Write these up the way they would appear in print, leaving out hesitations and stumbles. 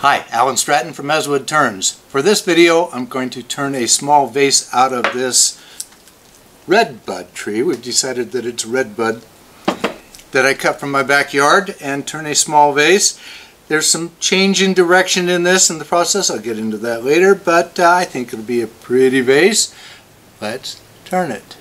Hi, Alan Stratton from Woodturning. For this video, I'm going to turn a small vase out of this redbud tree. We've decided that it's redbud that I cut from my backyard, and turn a small vase. There's some change in direction in this in the process. I'll get into that later, but I think it'll be a pretty vase. Let's turn it.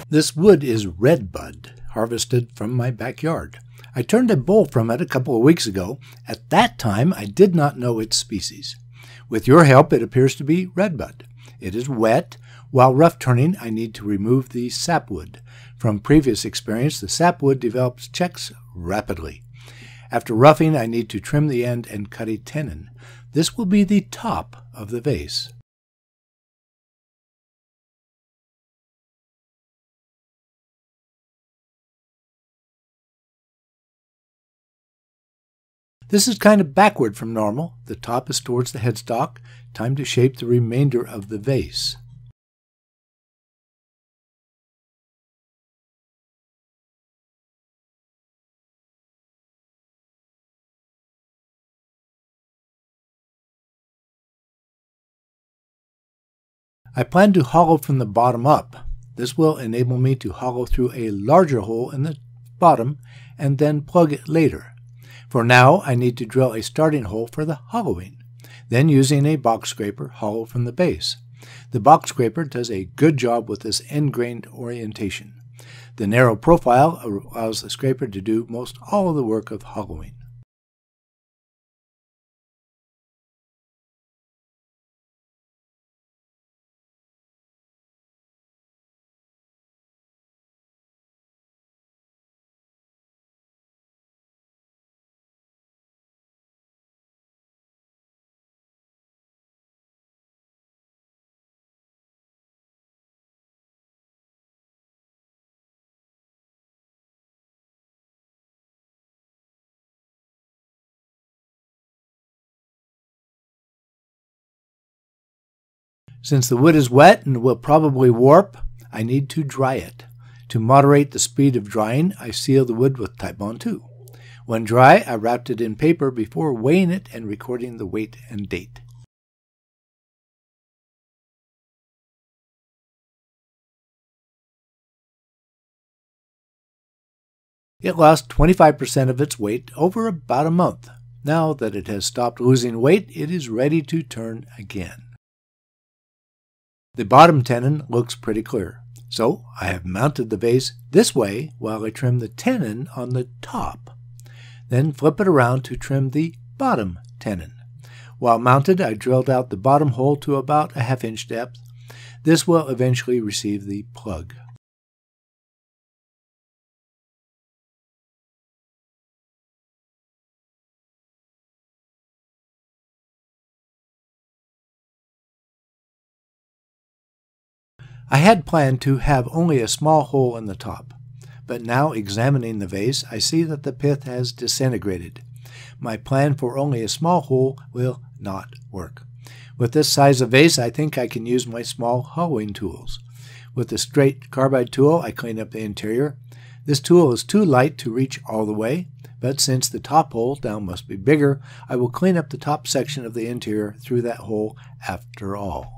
This wood is redbud, harvested from my backyard. I turned a bowl from it a couple of weeks ago. At that time, I did not know its species. With your help, it appears to be redbud. It is wet. While rough turning, I need to remove the sapwood. From previous experience, the sapwood develops checks rapidly. After roughing, I need to trim the end and cut a tenon. This will be the top of the vase. This is kind of backward from normal. The top is towards the headstock. Time to shape the remainder of the vase. I plan to hollow from the bottom up. This will enable me to hollow through a larger hole in the bottom and then plug it later. For now, I need to drill a starting hole for the hollowing. Then, using a box scraper, hollow from the base. The box scraper does a good job with this end-grained orientation. The narrow profile allows the scraper to do most all of the work of hollowing. Since the wood is wet and will probably warp, I need to dry it. To moderate the speed of drying, I seal the wood with Type Bond 2. When dry, I wrapped it in paper before weighing it and recording the weight and date. It lost 25% of its weight over about a month. Now that it has stopped losing weight, it is ready to turn again. The bottom tenon looks pretty clear, so I have mounted the vase this way while I trim the tenon on the top. Then flip it around to trim the bottom tenon. While mounted, I drilled out the bottom hole to about a ½ inch depth. This will eventually receive the plug. I had planned to have only a small hole in the top, but now examining the vase, I see that the pith has disintegrated. My plan for only a small hole will not work. With this size of vase, I think I can use my small hollowing tools. With the straight carbide tool, I clean up the interior. This tool is too light to reach all the way, but since the top hole down must be bigger, I will clean up the top section of the interior through that hole after all.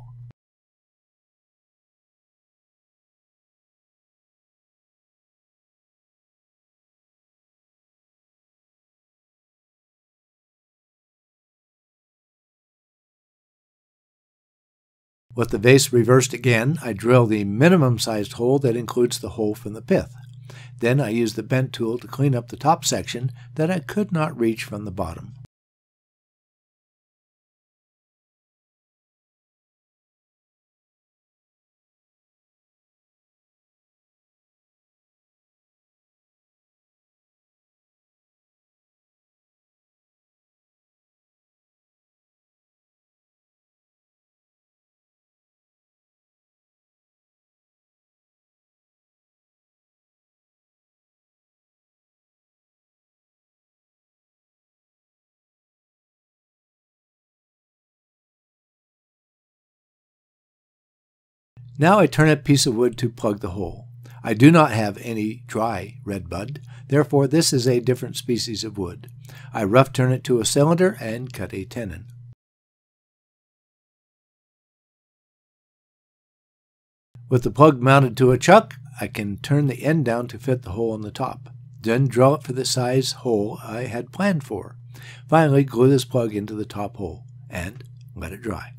With the vase reversed again, I drill the minimum-sized hole that includes the hole from the pith. Then I use the bent tool to clean up the top section that I could not reach from the bottom. Now I turn a piece of wood to plug the hole. I do not have any dry redbud, therefore this is a different species of wood. I rough turn it to a cylinder and cut a tenon. With the plug mounted to a chuck, I can turn the end down to fit the hole in the top. Then drill it for the size hole I had planned for. Finally, glue this plug into the top hole and let it dry.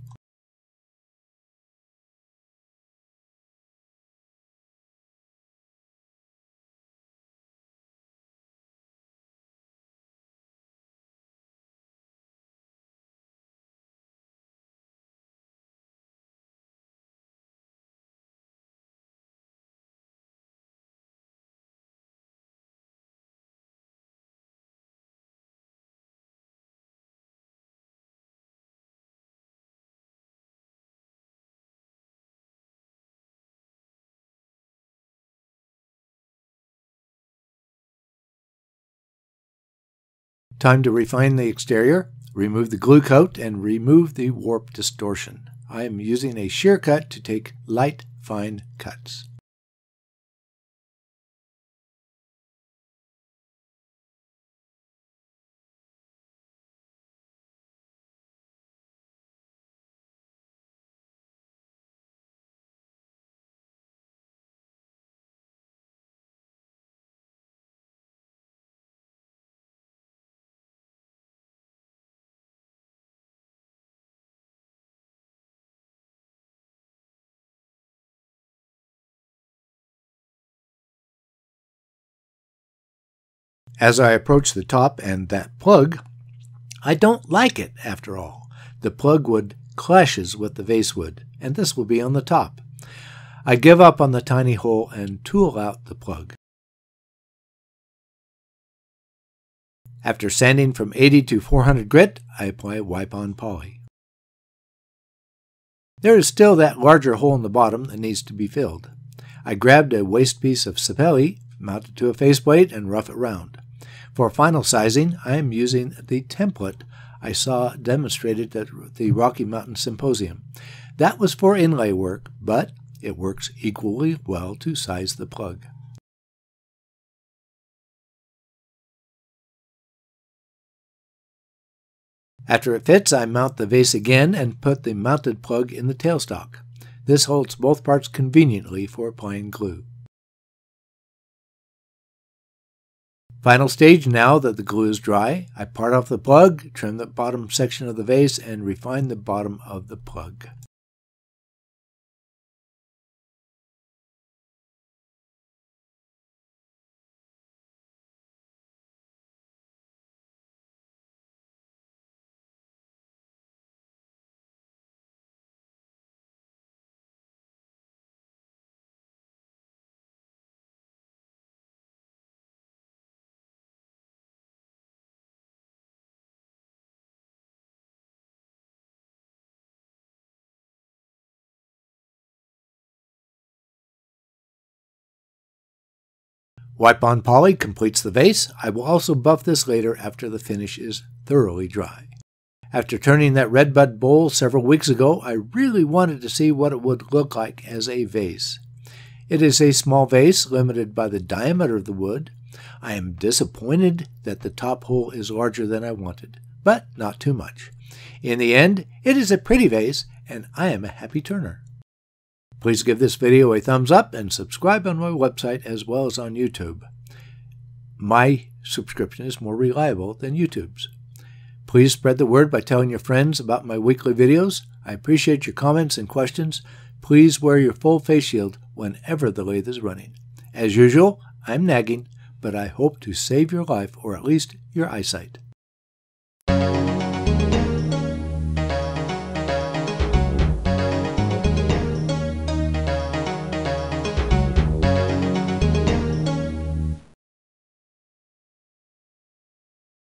Time to refine the exterior, remove the glue coat, and remove the warp distortion. I am using a shear cut to take light, fine cuts. As I approach the top and that plug, I don't like it after all. The plug wood clashes with the vase wood, and this will be on the top. I give up on the tiny hole and tool out the plug. After sanding from 80 to 400 grit, I apply wipe-on poly. There is still that larger hole in the bottom that needs to be filled. I grabbed a waste piece of sapelli, mount it to a faceplate, and rough it round. For final sizing, I am using the template I saw demonstrated at the Rocky Mountain Symposium. That was for inlay work, but it works equally well to size the plug. After it fits, I mount the vase again and put the mounted plug in the tailstock. This holds both parts conveniently for applying glue. Final stage, now that the glue is dry, I part off the plug, trim the bottom section of the vase, and refine the bottom of the plug. Wipe-on poly completes the vase. I will also buff this later after the finish is thoroughly dry. After turning that redbud bowl several weeks ago, I really wanted to see what it would look like as a vase. It is a small vase, limited by the diameter of the wood. I am disappointed that the top hole is larger than I wanted, but not too much. In the end, it is a pretty vase, and I am a happy turner. Please give this video a thumbs up and subscribe on my website as well as on YouTube. My subscription is more reliable than YouTube's. Please spread the word by telling your friends about my weekly videos. I appreciate your comments and questions. Please wear your full face shield whenever the lathe is running. As usual, I'm nagging, but I hope to save your life or at least your eyesight.